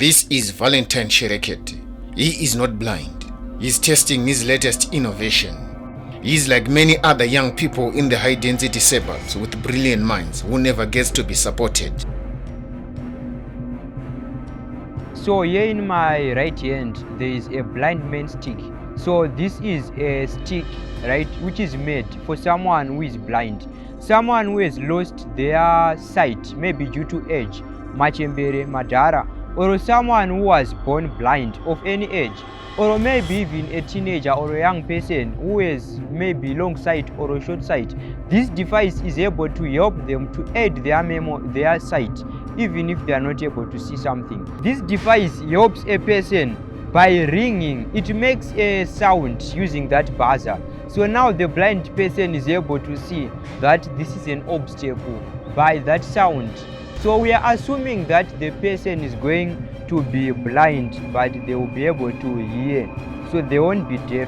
This is Valentine Sherekete. He is not blind. He's testing his latest innovation. He is like many other young people in the high-density suburbs with brilliant minds who never gets to be supported. So here in my right hand, there is a blind man stick. So this is a stick, right, which is made for someone who is blind. Someone who has lost their sight, maybe due to age, machembere, madara, or someone who was born blind of any age, or maybe even a teenager or a young person who has maybe long sight or a short sight. This device is able to help them to aid their sight, even if they are not able to see something. This device helps a person by ringing. It makes a sound using that buzzer. So now the blind person is able to see that this is an obstacle by that sound. So we are assuming that the person is going to be blind, but they will be able to hear, so they won't be deaf.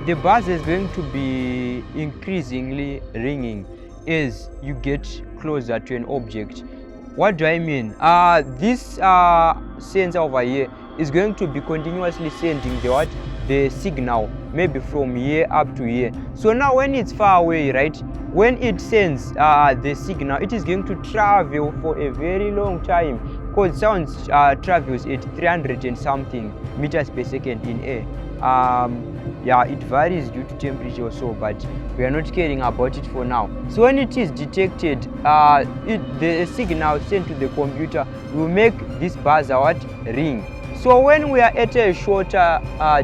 The buzzer is going to be increasingly ringing as you get closer to an object. What do I mean? This sensor over here is going to be continuously sending the signal, maybe from here up to here. So now when it's far away, right, when it sends the signal, it is going to travel for a very long time, because sound travels at 300 and something meters per second in air. Yeah, it varies due to temperature or so, but we are not caring about it for now. So when it is detected, the signal sent to the computer will make this buzzer ring. So when we are at a shorter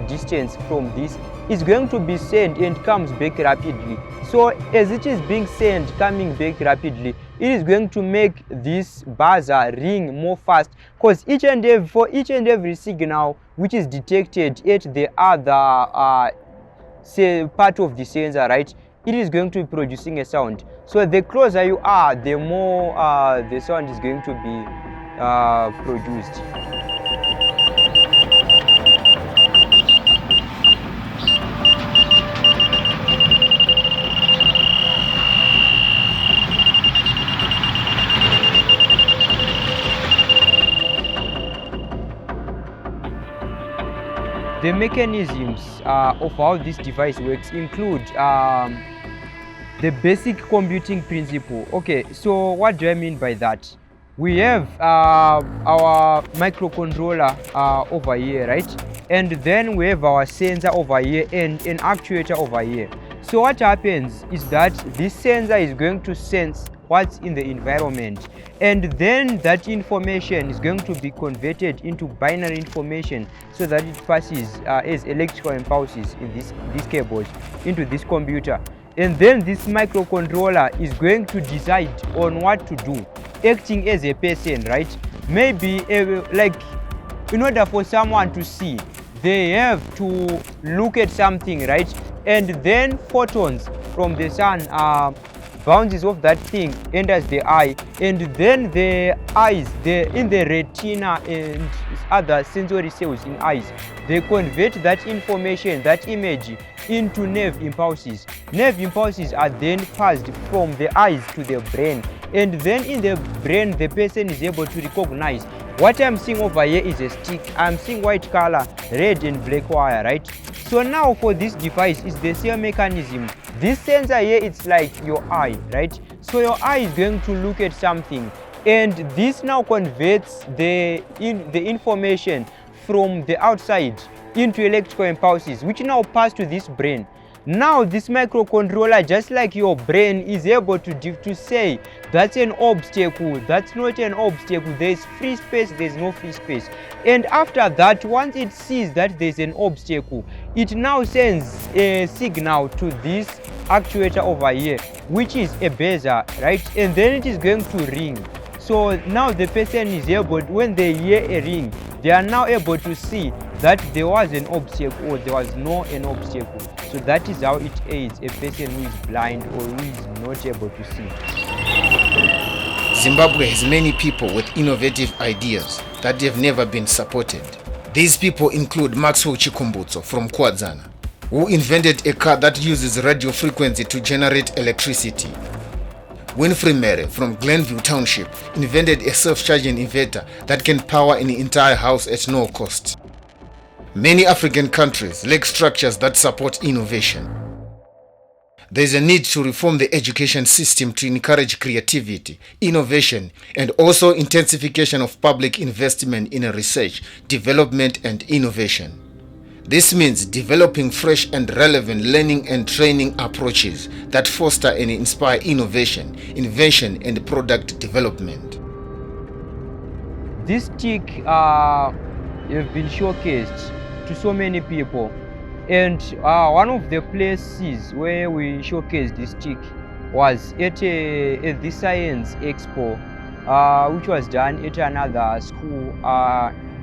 distance from this, it's going to be sent and comes back rapidly. So as it is being sent, coming back rapidly, it is going to make this buzzer ring more fast, because for each and every signal which is detected at the other say part of the sensor, right, it is going to be producing a sound. So the closer you are, the more the sound is going to be produced. The mechanisms of how this device works include the basic computing principle. Okay, so what do I mean by that? We have our microcontroller over here, right? And then we have our sensor over here and an actuator over here. So what happens is that this sensor is going to sense what's in the environment, and then that information is going to be converted into binary information so that it passes as electrical impulses in these cables into this computer. And then this microcontroller is going to decide on what to do, acting as a person, right? Maybe like in order for someone to see, they have to look at something, right? And then photons from the sun bounces off that thing, enters the eye, and then the eyes, in the retina and other sensory cells in eyes, they convert that information, that image, into nerve impulses. Nerve impulses are then passed from the eyes to the brain, and then in the brain the person is able to recognize what I'm seeing over here is a stick. I'm seeing white color, red and black wire, right? So now for this device, it's the same mechanism. This sensor here, it's like your eye, right? So your eye is going to look at something, and this now converts the information from the outside into electrical impulses, which now pass to this brain. Now this microcontroller, just like your brain, is able to say that's an obstacle, that's not an obstacle, there's free space, there's no free space. And after that, once it sees that there's an obstacle, it now sends a signal to this actuator over here, which is a buzzer, right? And then it is going to ring. So now the person is able, when they hear a ring, they are now able to see that there was an obstacle or there was an obstacle. So that is how it aids a person who is blind or who is not able to see. Zimbabwe has many people with innovative ideas that have never been supported. These people include Maxwell Chikumbutso from Kuwadzana, who invented a car that uses radio frequency to generate electricity. Winfrey Mere from Glenview Township invented a self-charging inverter that can power an entire house at no cost. Many African countries lack structures that support innovation. There is a need to reform the education system to encourage creativity, innovation, and also intensification of public investment in research, development, and innovation. This means developing fresh and relevant learning and training approaches that foster and inspire innovation, invention, and product development. This TIC have been showcased to so many people. And one of the places where we showcased this TIC was at the Science Expo, which was done at another school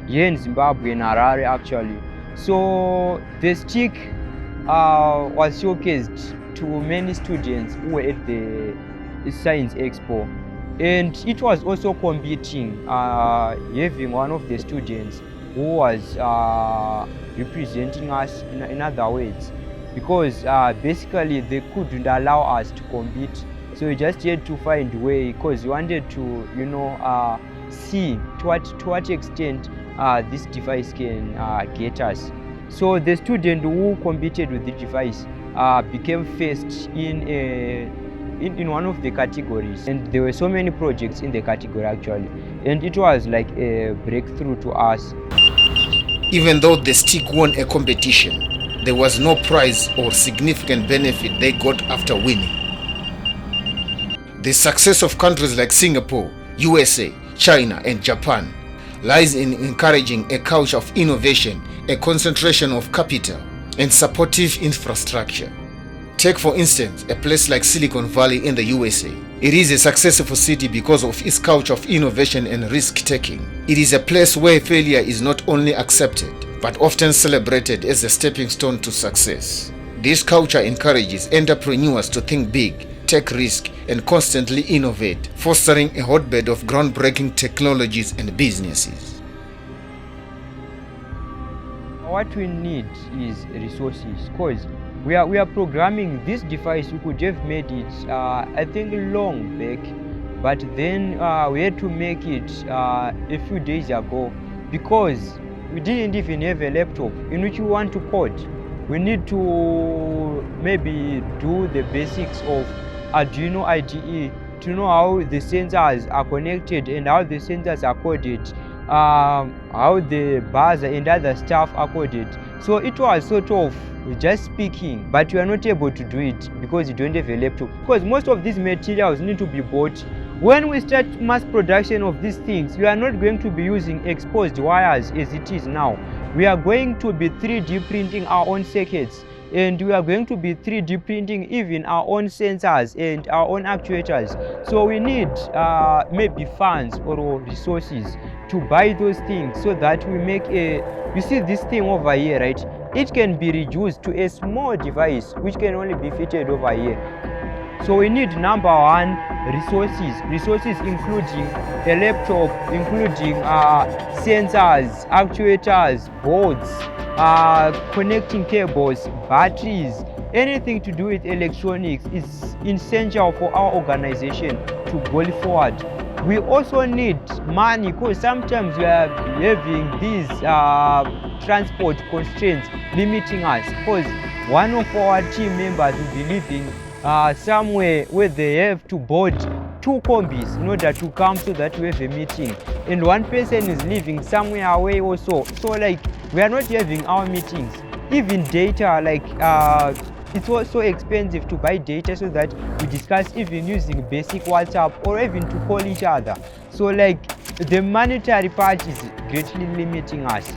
here in Zimbabwe, in Harare actually. So this TIC was showcased to many students who were at the Science Expo. And it was also competing, having one of the students who was representing us in other words, because basically they couldn't allow us to compete, so we just had to find a way, because we wanted to see to what extent this device can get us. So the student who competed with the device became first in one of the categories, and there were so many projects in the category actually, and it was like a breakthrough to us. Even though the stick won a competition, there was no prize or significant benefit they got after winning. The success of countries like Singapore, USA, China, and Japan lies in encouraging a culture of innovation, a concentration of capital, and supportive infrastructure. Take for instance a place like Silicon Valley in the USA. It is a successful city because of its culture of innovation and risk-taking. It is a place where failure is not only accepted, but often celebrated as a stepping stone to success. This culture encourages entrepreneurs to think big, take risks, and constantly innovate, fostering a hotbed of groundbreaking technologies and businesses. What we need is resources, because we are programming this device. We could have made it I think long back, but then we had to make it a few days ago, because we didn't even have a laptop in which we want to code. We need to maybe do the basics of Arduino IDE to know how the sensors are connected and how the sensors are coded, how the buzzer and other stuff are coded. So it was sort of just speaking, but we are not able to do it because you don't have a laptop, because most of these materials need to be bought. When we start mass production of these things, we are not going to be using exposed wires as it is now. We are going to be 3D printing our own circuits, and we are going to be 3D printing even our own sensors and our own actuators. So we need maybe funds or resources to buy those things, so that we make you see this thing over here, right? It can be reduced to a small device which can only be fitted over here. So we need, number one, resources including a laptop, including sensors, actuators, boards, connecting cables, batteries. Anything to do with electronics is essential for our organization to go forward. We also need money, because sometimes we are having these transport constraints limiting us, because one of our team members will be living somewhere where they have to board 2 combis in order to come, so that we have a meeting, and one person is living somewhere away also. So like we are not having our meetings. Even data, like it's also expensive to buy data, so that we discuss even using basic WhatsApp or even to call each other. So like the monetary part is greatly limiting us.